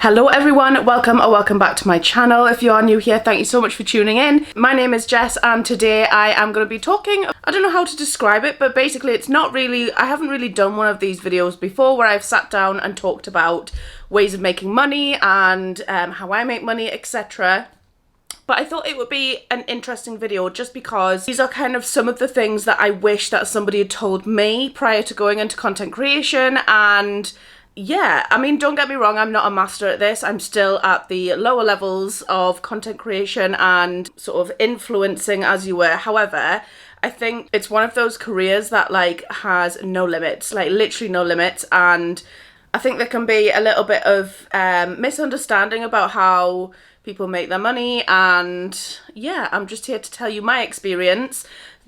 Hello everyone, welcome or welcome back to my channel. If you are new here, thank you so much for tuning in. My name is Jess and today I am going to be talking, I don't know how to describe it, but basically it's not really, I haven't really done one of these videos before where I've sat down and talked about ways of making money and how I make money, etc. But I thought it would be an interesting video just because these are kind of some of the things that I wish that somebody had told me prior to going into content creation. And yeah, I mean, don't get me wrong, I'm not a master at this. I'm still at the lower levels of content creation and sort of influencing, as you were. However, I think it's one of those careers that like has no limits, like literally no limits. And I think there can be a little bit of misunderstanding about how people make their money, and yeah, I'm just here to tell you my experience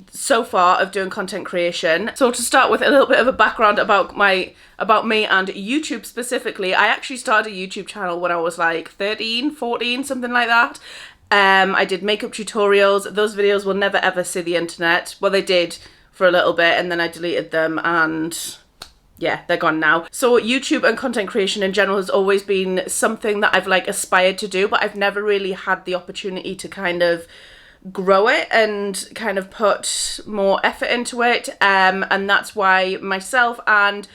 so far of doing content creation. So to start with a little bit of a background about me and YouTube specifically, I actually started a YouTube channel when I was like 13, 14, something like that. I did makeup tutorials. Those videos will never ever see the internet. Well, they did for a little bit and then I deleted them and yeah, they're gone now. So YouTube and content creation in general has always been something that I've like aspired to do, but I've never really had the opportunity to kind of grow it and kind of put more effort into it. And that's why myself and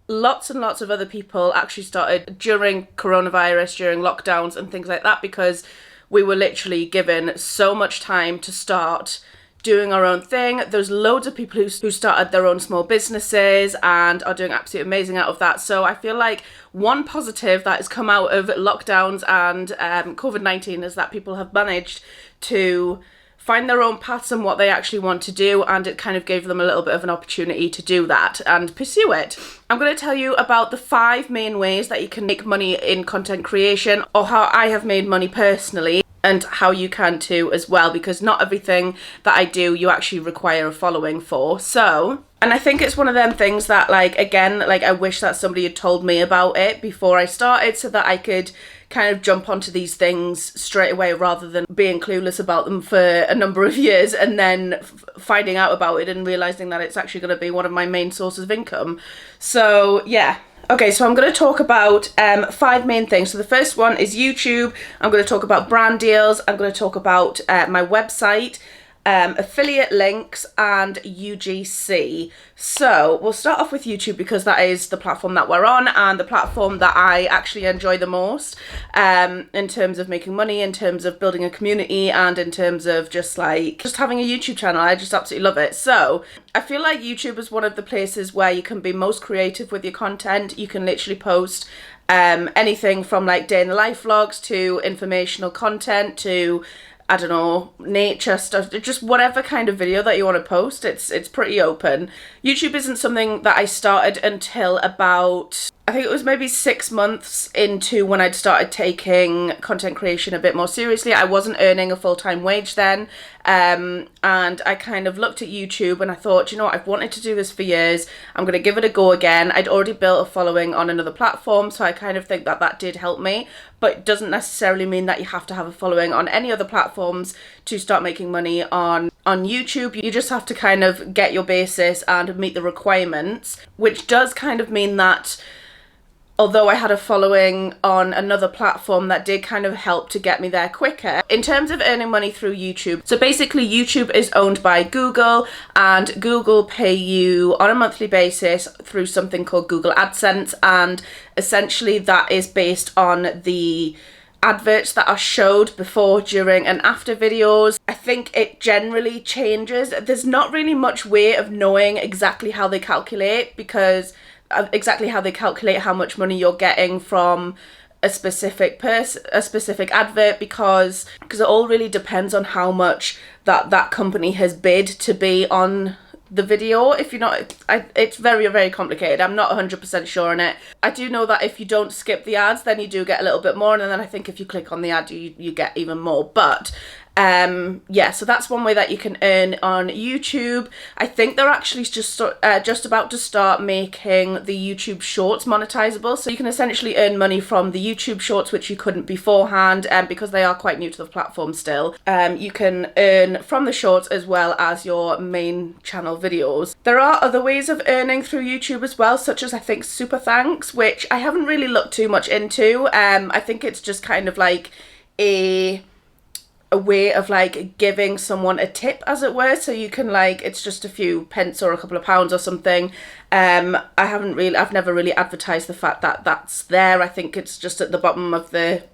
lots of other people actually started during coronavirus, during lockdowns and things like that, because we were literally given so much time to start doing our own thing. There's loads of people who started their own small businesses and are doing absolutely amazing out of that. So I feel like one positive that has come out of lockdowns and COVID-19 is that people have managed to find their own paths and what they actually want to do, and it kind of gave them a little bit of an opportunity to do that and pursue it. I'm going to tell you about the 5 main ways that you can make money in content creation, or how I have made money personally, and how you can too as well, because not everything that I do you actually require a following for. So, and I think it's one of them things that like, again, like I wish that somebody had told me about it before I started so that I could kind of jump onto these things straight away rather than being clueless about them for a number of years and then finding out about it and realizing that it's actually going to be one of my main sources of income. So yeah. Okay, so I'm going to talk about 5 main things. So the first one is YouTube. I'm going to talk about brand deals. I'm going to talk about my website, affiliate links, and UGC. So we'll start off with YouTube because that is the platform that we're on and the platform that I actually enjoy the most in terms of making money, in terms of building a community, and in terms of just having a YouTube channel. I just absolutely love it. So I feel like YouTube is one of the places where you can be most creative with your content. You can literally post anything from like day in the life vlogs to informational content to, I don't know, nature stuff, just whatever kind of video that you want to post. It's pretty open. YouTube isn't something that I started until about, I think it was maybe 6 months into when I'd started taking content creation a bit more seriously. I wasn't earning a full-time wage then, and I kind of looked at YouTube and I thought, you know what, I've wanted to do this for years. I'm going to give it a go again. I'd already built a following on another platform, so I kind of think that that did help me, but it doesn't necessarily mean that you have to have a following on any other platforms to start making money on YouTube. You just have to kind of get your basis and meet the requirements, which does kind of mean that although I had a following on another platform, that did kind of help to get me there quicker. In terms of earning money through YouTube, so basically YouTube is owned by Google, and Google pay you on a monthly basis through something called Google AdSense, and essentially that is based on the adverts that are showed before, during and after videos. I think it generally changes. There's not really much way of knowing exactly how they calculate how much money you're getting from a specific advert, because it all really depends on how much that company has bid to be on the video. If you're not, it's very, very complicated. I'm not 100% sure on it. I do know that if you don't skip the ads, then you do get a little bit more, and then I think if you click on the ad, you get even more. But Yeah, so that's one way that you can earn on YouTube. I think they're actually just about to start making the YouTube Shorts monetizable, so you can essentially earn money from the YouTube Shorts, which you couldn't beforehand, because they are quite new to the platform still. You can earn from the Shorts as well as your main channel videos. There are other ways of earning through YouTube as well, such as I think Super Thanks, which I haven't really looked too much into. I think it's just kind of like a way of like giving someone a tip, as it were, so you can like, it's just a few pence or a couple of pounds or something. I've never really advertised the fact that that's there. I think it's just at the bottom of the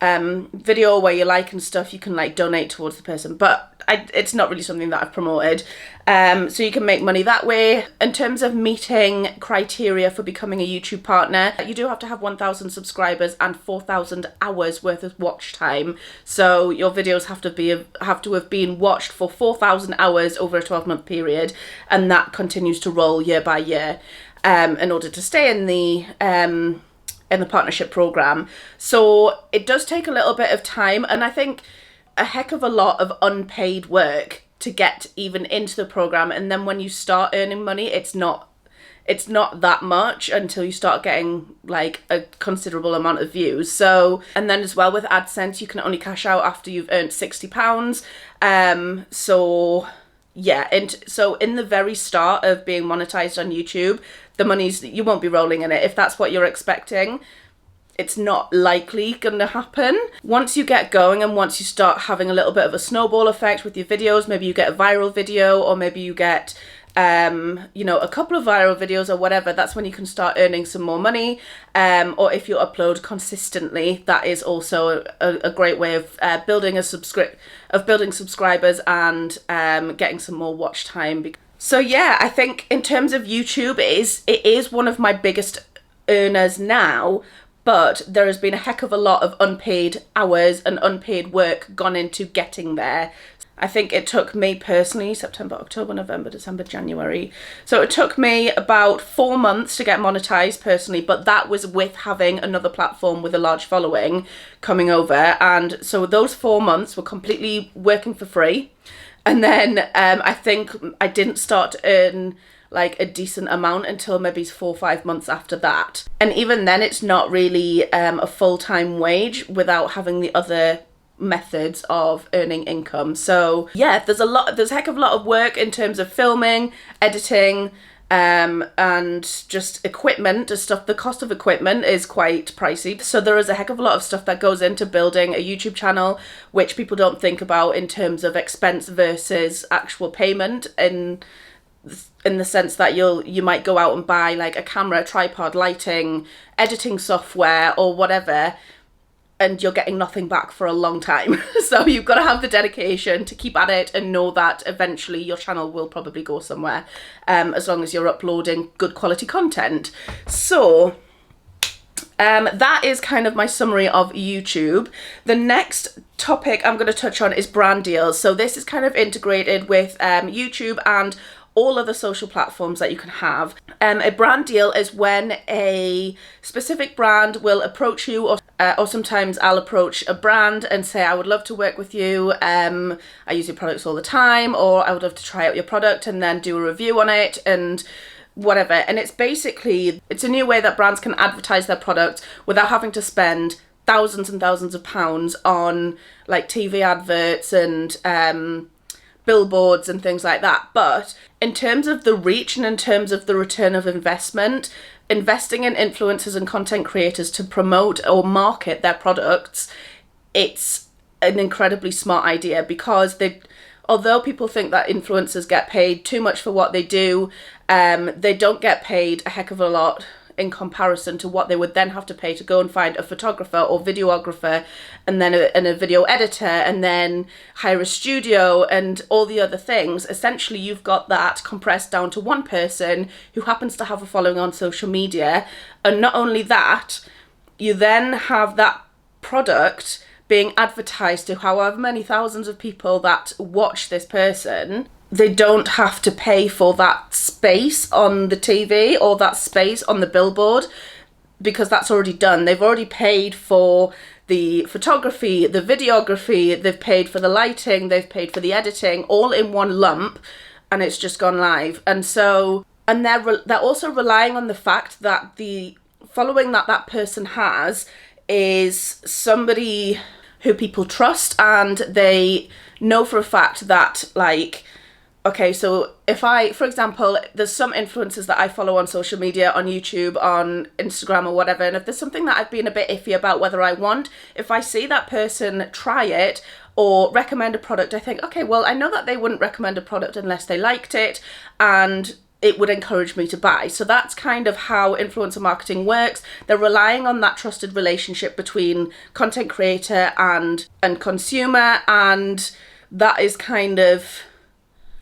video where you like and stuff, you can like donate towards the person, but it's not really something that I've promoted. So you can make money that way. In terms of meeting criteria for becoming a YouTube partner, you do have to have 1,000 subscribers and 4,000 hours worth of watch time. So your videos have to have been watched for 4,000 hours over a 12-month period, and that continues to roll year by year in order to stay in the partnership program. So it does take a little bit of time, and I think a heck of a lot of unpaid work to get even into the program. And then when you start earning money, it's not that much until you start getting like a considerable amount of views. So, and then as well with AdSense, you can only cash out after you've earned £60. So yeah, and so in the very start of being monetized on YouTube, the money's, you won't be rolling in it. If that's what you're expecting, it's not likely gonna happen. Once you get going and once you start having a little bit of a snowball effect with your videos, maybe you get a viral video, or maybe you get a couple of viral videos or whatever, that's when you can start earning some more money. Or if you upload consistently, that is also a great way of building subscribers and getting some more watch time. So yeah, I think in terms of YouTube, it is one of my biggest earners now, but there has been a heck of a lot of unpaid hours and unpaid work gone into getting there. I think it took me personally September, October, November, December, January. So it took me about 4 months to get monetized personally, but that was with having another platform with a large following coming over. And so those 4 months were completely working for free. And then I think I didn't start to earn like a decent amount until maybe 4 or 5 months after that. And even then it's not really a full-time wage without having the other methods of earning income. So yeah, there's a heck of a lot of work in terms of filming, editing, and just equipment and stuff. The cost of equipment is quite pricey. So there is a heck of a lot of stuff that goes into building a YouTube channel, which people don't think about in terms of expense versus actual payment, in the sense that you might go out and buy like a camera, tripod, lighting, editing software or whatever, and you're getting nothing back for a long time. So you've got to have the dedication to keep at it and know that eventually your channel will probably go somewhere, as long as you're uploading good quality content. So that is kind of my summary of YouTube. The next topic I'm going to touch on is brand deals. So this is kind of integrated with YouTube and all other social platforms that you can have. A brand deal is when a specific brand will approach you, or sometimes I'll approach a brand and say, I would love to work with you. I use your products all the time, or I would love to try out your product and then do a review on it and whatever. And it's a new way that brands can advertise their product without having to spend thousands and thousands of pounds on like TV adverts and billboards and things like that. But in terms of the reach and in terms of the return of investment, investing in influencers and content creators to promote or market their products, it's an incredibly smart idea, because although people think that influencers get paid too much for what they do, they don't get paid a heck of a lot in comparison to what they would then have to pay to go and find a photographer or videographer, and then a video editor, and then hire a studio and all the other things. Essentially, you've got that compressed down to one person who happens to have a following on social media. And not only that, you then have that product being advertised to however many thousands of people that watch this person. They don't have to pay for that space on the TV or that space on the billboard, because that's already done. They've already paid for the photography, the videography, they've paid for the lighting, they've paid for the editing, all in one lump, and it's just gone live. And so, and they're also relying on the fact that the following that person has is somebody who people trust, and they know for a fact that, like, okay, so if for example, there's some influencers that I follow on social media, on YouTube, on Instagram or whatever, and if there's something that I've been a bit iffy about whether I want, if I see that person try it or recommend a product, I think, okay, well, I know that they wouldn't recommend a product unless they liked it, and it would encourage me to buy. So that's kind of how influencer marketing works. They're relying on that trusted relationship between content creator and consumer, and that is kind of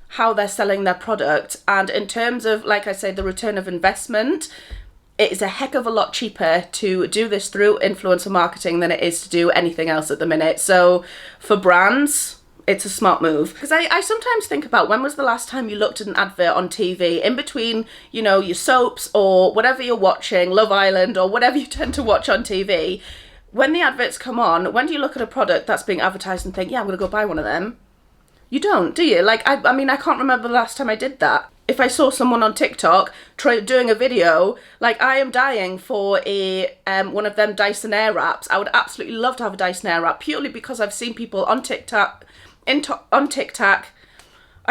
how they're selling their product. And in terms of, like I said, the return of investment, it is a heck of a lot cheaper to do this through influencer marketing than it is to do anything else at the minute. So for brands, it's a smart move. Because I sometimes think about, when was the last time you looked at an advert on TV in between, you know, your soaps or whatever you're watching, Love Island or whatever you tend to watch on TV. When the adverts come on, when do you look at a product that's being advertised and think, yeah, I'm going to go buy one of them? You don't, do you? Like, I mean, I can't remember the last time I did that. If I saw someone on TikTok doing a video, like, I am dying for one of them Dyson Airwraps. I would absolutely love to have a Dyson Airwrap, purely because I've seen people on TikTok, I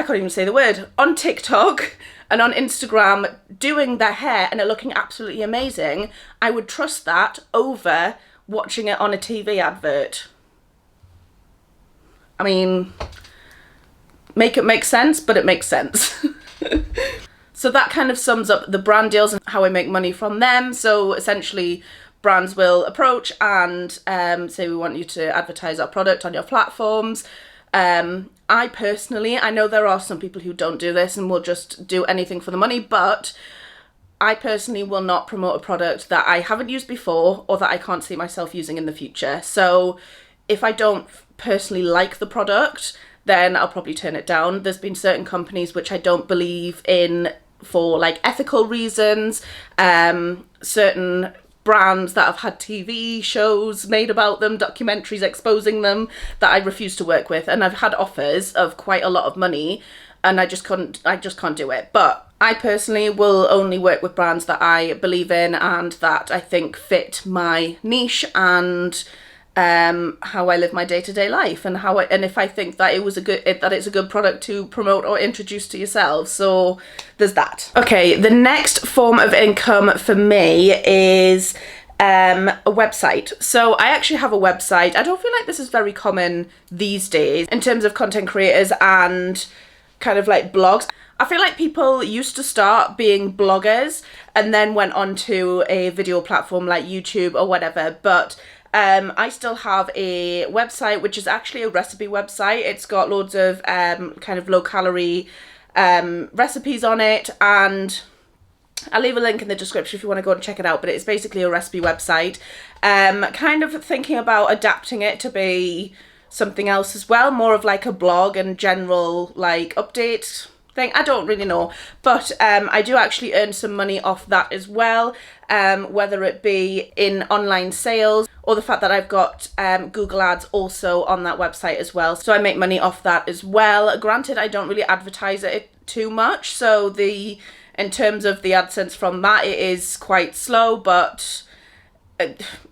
can't even say the word, on TikTok and on Instagram doing their hair and it looking absolutely amazing. I would trust that over watching it on a TV advert. I mean, make it make sense, but it makes sense. So that kind of sums up the brand deals and how I make money from them. So essentially, brands will approach and say, we want you to advertise our product on your platforms. I personally, I know there are some people who don't do this and will just do anything for the money, but I personally will not promote a product that I haven't used before or that I can't see myself using in the future. So if I don't personally like the product, then I'll probably turn it down. There's been certain companies which I don't believe in for, like, ethical reasons, certain brands that have had TV shows made about them, documentaries exposing them, that I refuse to work with. And I've had offers of quite a lot of money and I just can't do it. But I personally will only work with brands that I believe in and that I think fit my niche and how I live my day-to-day life, and if I think that it's a good product to promote or introduce to yourselves. So there's that. Okay, the next form of income for me is a website. So I actually have a website. I don't feel like this is very common these days in terms of content creators and kind of like blogs. I feel like people used to start being bloggers and then went on to a video platform like YouTube or whatever, but I still have a website which is actually a recipe website. It's got loads of kind of low calorie recipes on it, and I'll leave a link in the description if you want to go and check it out, but it's basically a recipe website. Kind of thinking about adapting it to be something else as well, more of like a blog and general like update thing. I don't really know, but I do actually earn some money off that as well, whether it be in online sales or the fact that I've got Google Ads also on that website as well. So I make money off that as well. Granted, I don't really advertise it too much, so in terms of the AdSense from that, it is quite slow, but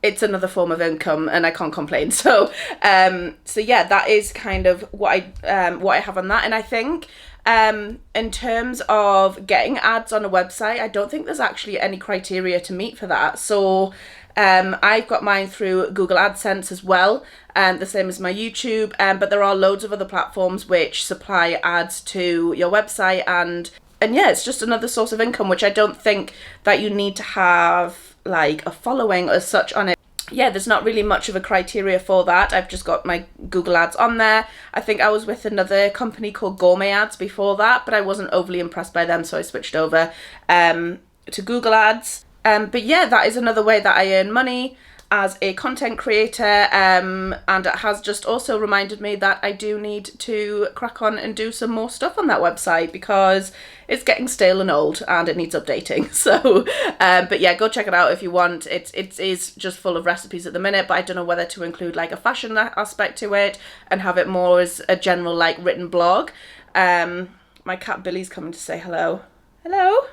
it's another form of income and I can't complain. So yeah, that is kind of what I have on that. And I think in terms of getting ads on a website, I don't think there's actually any criteria to meet for that. So I've got mine through Google AdSense as well, the same as my YouTube, but there are loads of other platforms which supply ads to your website, and yeah, it's just another source of income, which I don't think that you need to have like a following as such on it. Yeah, there's not really much of a criteria for that. I've just got my Google Ads on there. I think I was with another company called Gourmet Ads before that, but I wasn't overly impressed by them, so I switched over to Google Ads. But yeah, that is another way that I earn money. as a content creator, and it has just also reminded me that I do need to crack on and do some more stuff on that website because it's getting stale and old and it needs updating. So but yeah, go check it out if you want. It is just full of recipes at the minute, but I don't know whether to include like a fashion aspect to it and have it more as a general like written blog. My cat Billy's coming to say hello. Hello?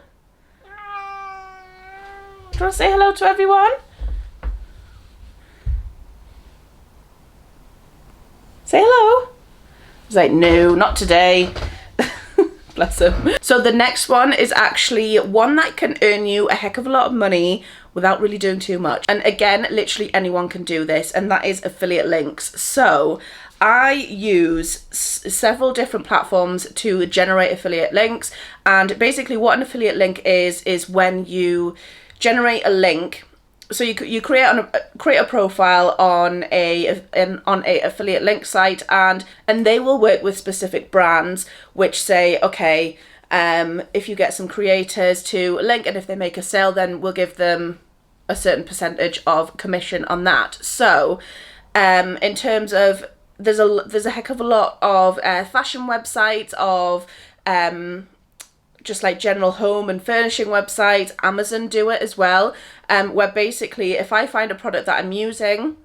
Do you want to say hello to everyone? Say hello. He's like, no, not today. Bless him. So the next one is actually one that can earn you a heck of a lot of money without really doing too much. And again, literally anyone can do this, and that is affiliate links. So I use several different platforms to generate affiliate links, and basically what an affiliate link is when you generate a link. So you create a profile on a affiliate link site, and they will work with specific brands which say, okay, if you get some creators to link, and if they make a sale, then we'll give them a certain percentage of commission on that. So in terms of, there's a heck of a lot of fashion websites, of just like general home and furnishing websites. Amazon do it as well, where basically if I find a product that I'm using,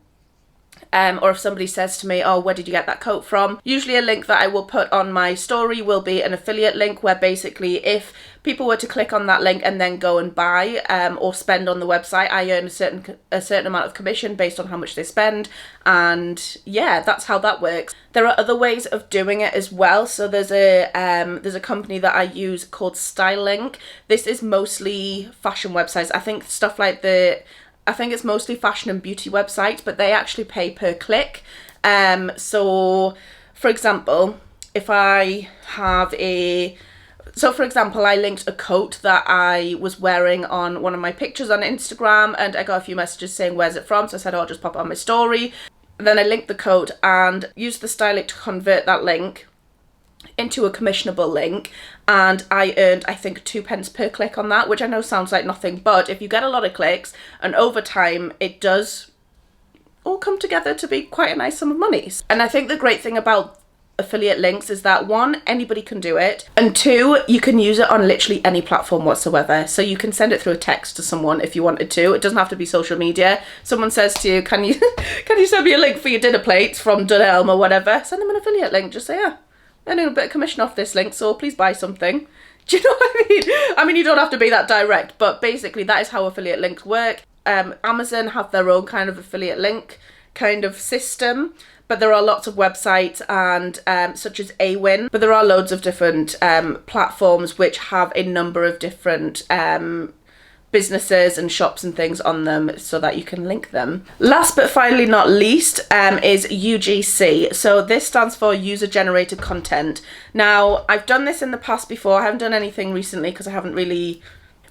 or if somebody says to me, oh, where did you get that coat from? Usually a link that I will put on my story will be an affiliate link, where basically if people were to click on that link and then go and buy or spend on the website, I earn a certain amount of commission based on how much they spend. And yeah, that's how that works. There are other ways of doing it as well. So there's a company that I use called StyleLink. This is mostly fashion websites. I think stuff like I think it's mostly fashion and beauty websites, but they actually pay per click. So for example, if I have for example, I linked a coat that I was wearing on one of my pictures on Instagram, and I got a few messages saying, where's it from? So I said, oh, I'll just pop it on my story. And then I linked the coat and used the StyleLink to convert that link into a commissionable link, and I earned, I think, 2p per click on that, which I know sounds like nothing, but if you get a lot of clicks, and over time it does all come together to be quite a nice sum of money. And I think the great thing about affiliate links is that, one, anybody can do it, and two, you can use it on literally any platform whatsoever. So you can send it through a text to someone if you wanted to. It doesn't have to be social media. Someone says to you, can you send me a link for your dinner plates from Dunelm or whatever? Send them an affiliate link. Just say, yeah, I'm earning a bit of commission off this link, so please buy something. Do you know what I mean? I mean, you don't have to be that direct, but basically that is how affiliate links work. Amazon have their own kind of affiliate link kind of system, but there are lots of websites and such as Awin, but there are loads of different platforms which have a number of different businesses and shops and things on them so that you can link them. Last but finally not least is UGC. So this stands for user generated content. Now, I've done this in the past before. I haven't done anything recently because I haven't really,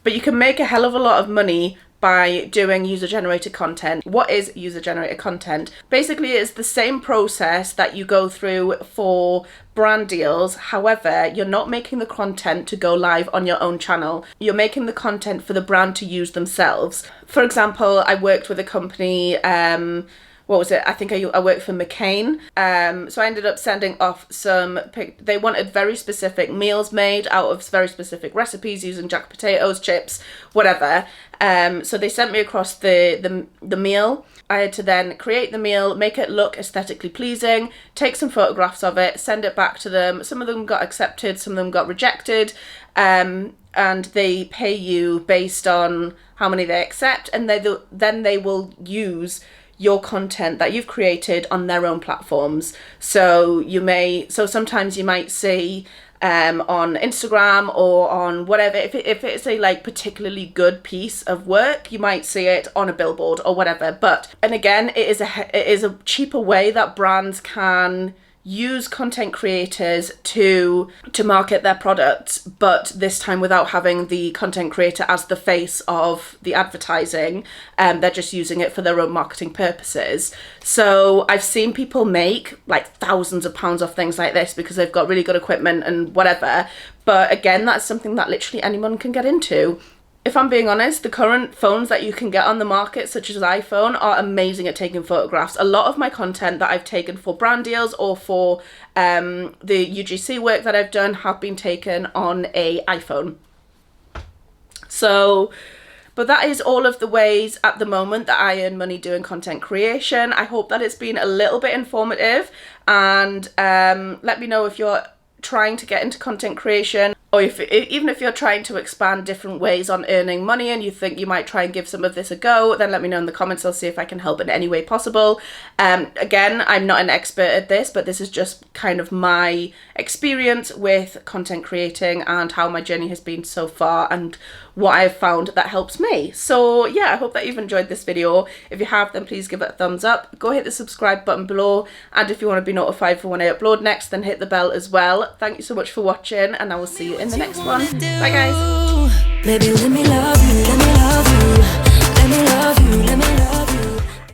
but you can make a hell of a lot of money by doing user-generated content. What is user-generated content? Basically, it's the same process that you go through for brand deals. However, you're not making the content to go live on your own channel. You're making the content for the brand to use themselves. For example, I worked with a company, what was it? I think I worked for McCain. So I ended up sending off they wanted very specific meals made out of very specific recipes using jack potatoes, chips, whatever. So they sent me across the meal. I had to then create the meal, make it look aesthetically pleasing, take some photographs of it, send it back to them. Some of them got accepted, some of them got rejected. And they pay you based on how many they accept, and then they will use your content that you've created on their own platforms. So sometimes you might see on Instagram or on whatever, if it's a like particularly good piece of work, you might see it on a billboard or whatever. And again, it is a cheaper way that brands can use content creators to market their products, but this time without having the content creator as the face of the advertising. They're just using it for their own marketing purposes. So I've seen people make like thousands of pounds off things like this because they've got really good equipment and whatever. But again, that's something that literally anyone can get into. if I'm being honest, the current phones that you can get on the market, such as iPhone, are amazing at taking photographs. A lot of my content that I've taken for brand deals or for the UGC work that I've done have been taken on a iPhone. So, but that is all of the ways at the moment that I earn money doing content creation. I hope that it's been a little bit informative, and let me know if you're trying to get into content creation, or even if you're trying to expand different ways on earning money and you think you might try and give some of this a go, then let me know in the comments. I'll see if I can help in any way possible. Again, I'm not an expert at this, but this is just kind of my experience with content creating and how my journey has been so far and what I've found that helps me. So yeah, I hope that you've enjoyed this video. If you have, then please give it a thumbs up. Go hit the subscribe button below, and if you want to be notified for when I upload next, then hit the bell as well. Thank you so much for watching, and I will see you in the next one. Bye guys. Baby, let me love you.